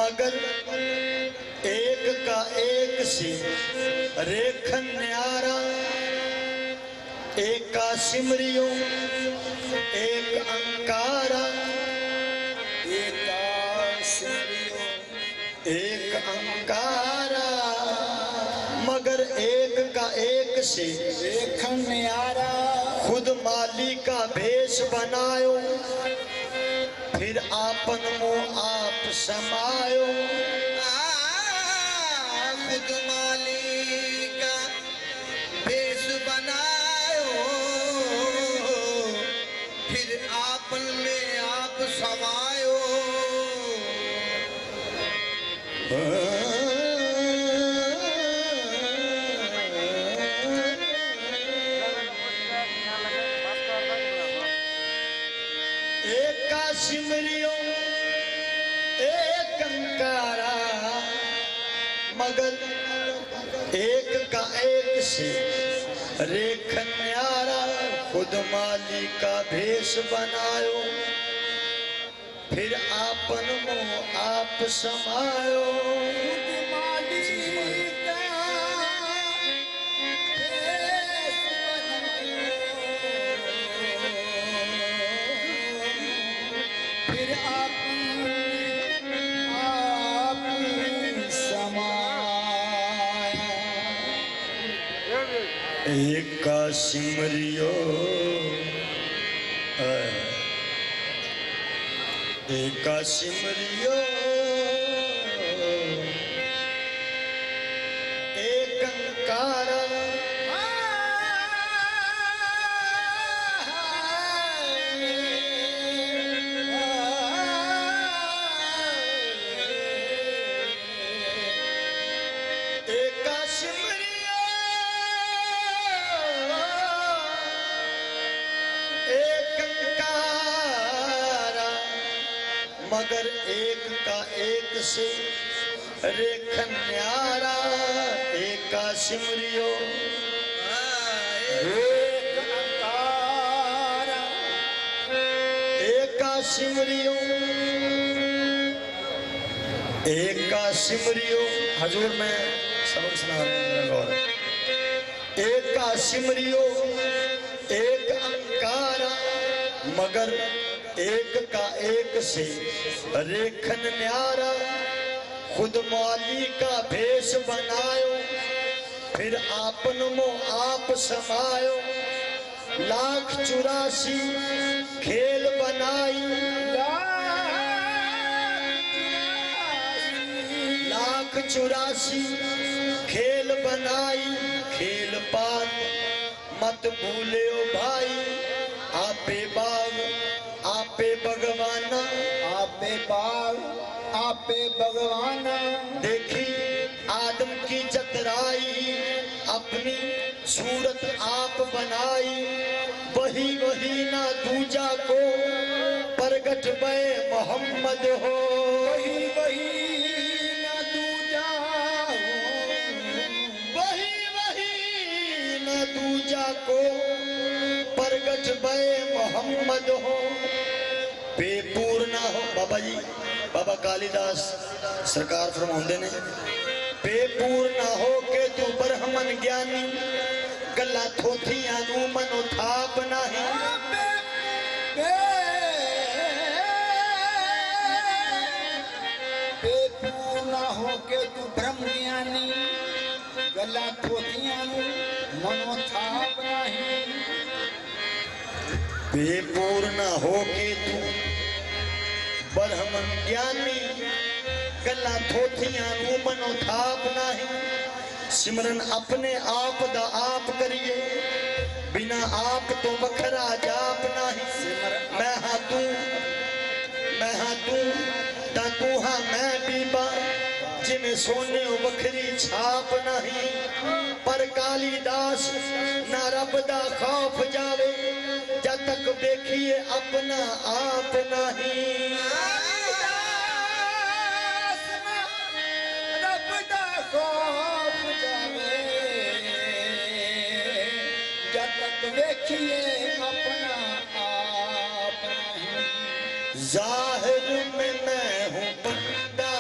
मगर एक का एक से रेखन न्यारा, एक का सिमरियो एक अंकारा, एक का सिमरियो एक अंकारा, मगर एक का एक से रेखन न्यारा। खुद माली का भेष बनायो, फिर आपन मोह आप समायो। खुद माली का भेष बनायो, फिर आपन में आप समायो। एक का सिमरियो एक अंकारा, मगर एक का एक से रेखन न्यारा। खुद माली का भेष बनायो, फिर आपन मोह आप समायो। फिर आप समाया। एक का सिमरियो एक का सिमरियो एक अंकारा, एक का सिमरियो एक अंकारा, मगर एक का एक से रेखन न्यारा। एक का सिमरियो एक अंकारा, एक का सिमरियो एक का सिमरियो। हजूर में सबक सुना रहा हूं। एक का सिमरियो एक अंकारा, मगर एक का एक से रेखन न्यारा। खुद माली का भेष बनायो, फिर आपन मोह आप समायो। 1,84 खेल बनाई, 1,84 खेल बनाई। खेल पात मत भूलियो भाई, आपे बाग आपे भगवाना। आपे बाग आपे भगवाना। देखी आदम की जतराई, अपनी सूरत आप बनाई। वही वही ना दूजा को प्रगट बे मोहम्मद हो। वही वही ना दूजा हो, वही वही ना दूजा को प्रगट बे मोहम्मद हो। बेपूर्ण हो बाबा जी, बाबा कालिदास सरकार फरमाते ने, बेपूर्ण हो के तू ब्रह्मन ज्ञानी। गला थोथियां नू मनो थाप नाही। बेपूर्ण हो के तू ब्रह्म ज्ञानी। गला थोथियां नू मनो थाप नहीं। बेपूर्ण हो के तू ब्रह्मन ज्ञानी। गला थोथियां नू मनो थाप नाही। सिमरन अपने आप दा आप करिए, बिना आप तो बखरा जाप नहीं। मैं हाँ तू ता तू हाँ मैं बीबा, जिमें सोने बखरी छाप नहीं। पर कालिदास ना रब दा खौफ जावे, जब तक देखिए अपना आप नहीं। रब दा खौफ जावे, जब तक देखिए अपना आप नहीं। जाहिर में मैं हूँ बंदा,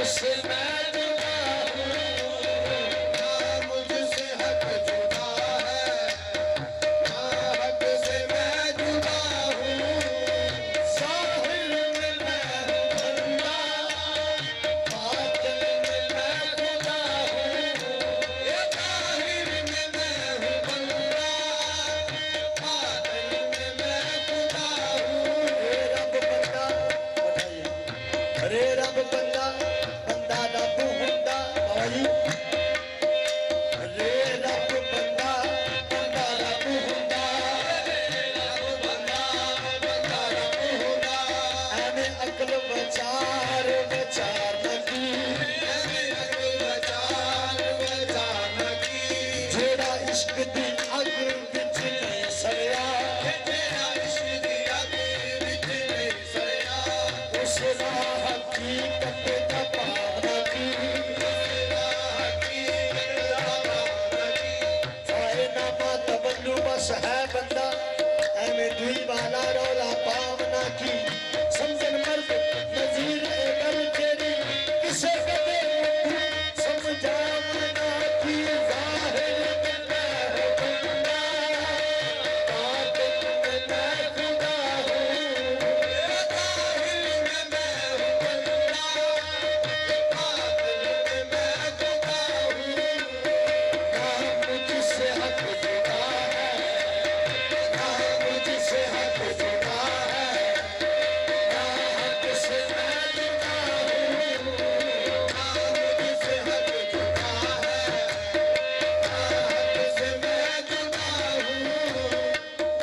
तुझसे मैं जुदा हूँ, ना मुझसे हक जुदा है, ना हक से मैं जुदा हूँ। ज़ाहिर में मैं हूँ बंदा, बातिन में मैं खुदा हूँ। ये ज़ाहिर में मैं हूँ बंदा, बातिन में मैं खुदा हूँ। रे रब बंदा उठाइए, रे रब बंदा बंदा रब हुंदा बाबा जी। रे रब बंदा बंदा रब हुंदा, एवें अकल विचार विचार न की, जेड़ा इश्क दी अग विच नहीं सड़िया, उस हकीकत दा पाना की। फायनामा तवल्लु बस है बंदा, एवें दुई वाला रौला पावना की। समझन मर्द नजीर ए गल तेरी, किसे कदे समझावना की। ज़ाहिर में मैं हूँ बंदा, बातिन में मैं खुदा हूँ। ना मुझसे हक जुदा है, ना मुझसे हक जुदा है, ना हक से मैं जुदा हूँ।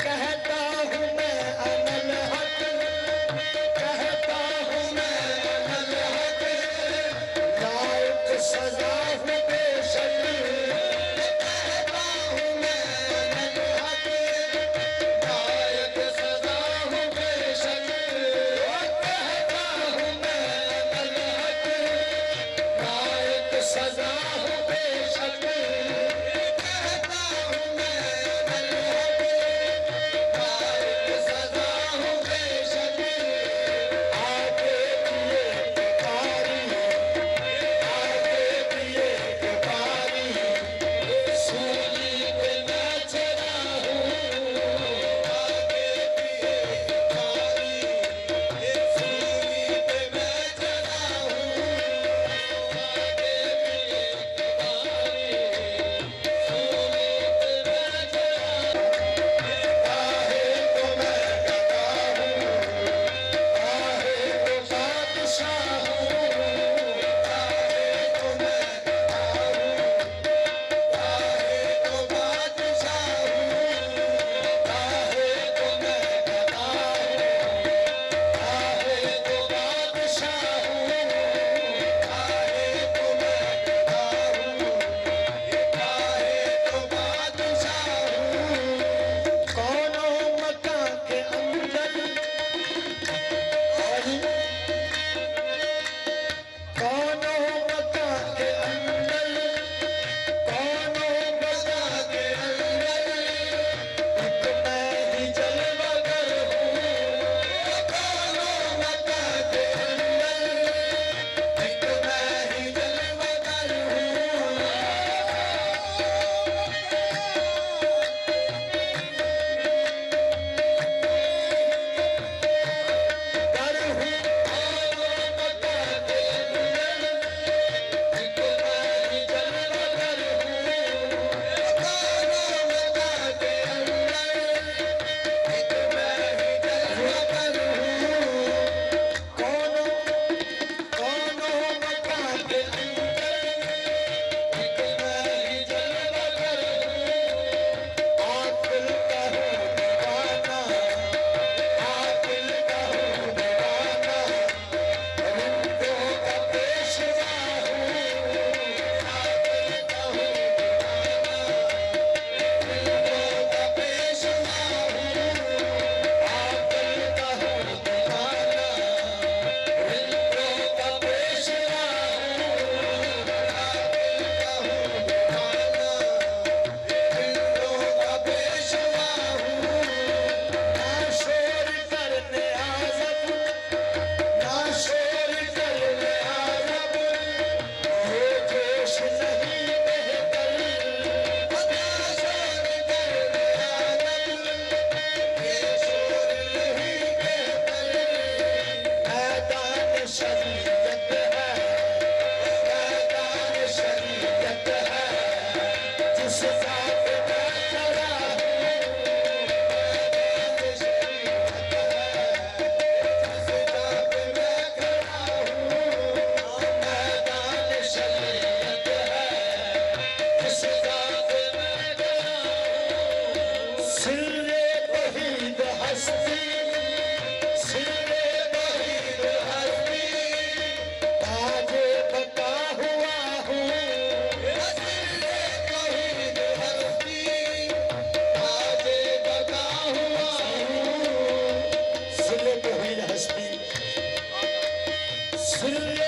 कहता हूँ मैं अनल हक, कहता हूँ मैं अनल हक, लायक सजा हूँ बेशक। कहता हूँ मैं अनल हक, लायक सजा हूँ बेशक। कहता हूँ मैं अनल हक, लायक सजा हूँ बेशक। कहता हूँ मैं अनल हक, लायक सजा हूँ बेशक। आगे दिए पुकारी, आगे दिए पुकारी, सूली पे मैं चढ़ा हूँ। आगे दिए पुकारी, सूली पे मैं चढ़ा हूँ। आगे दिए सुर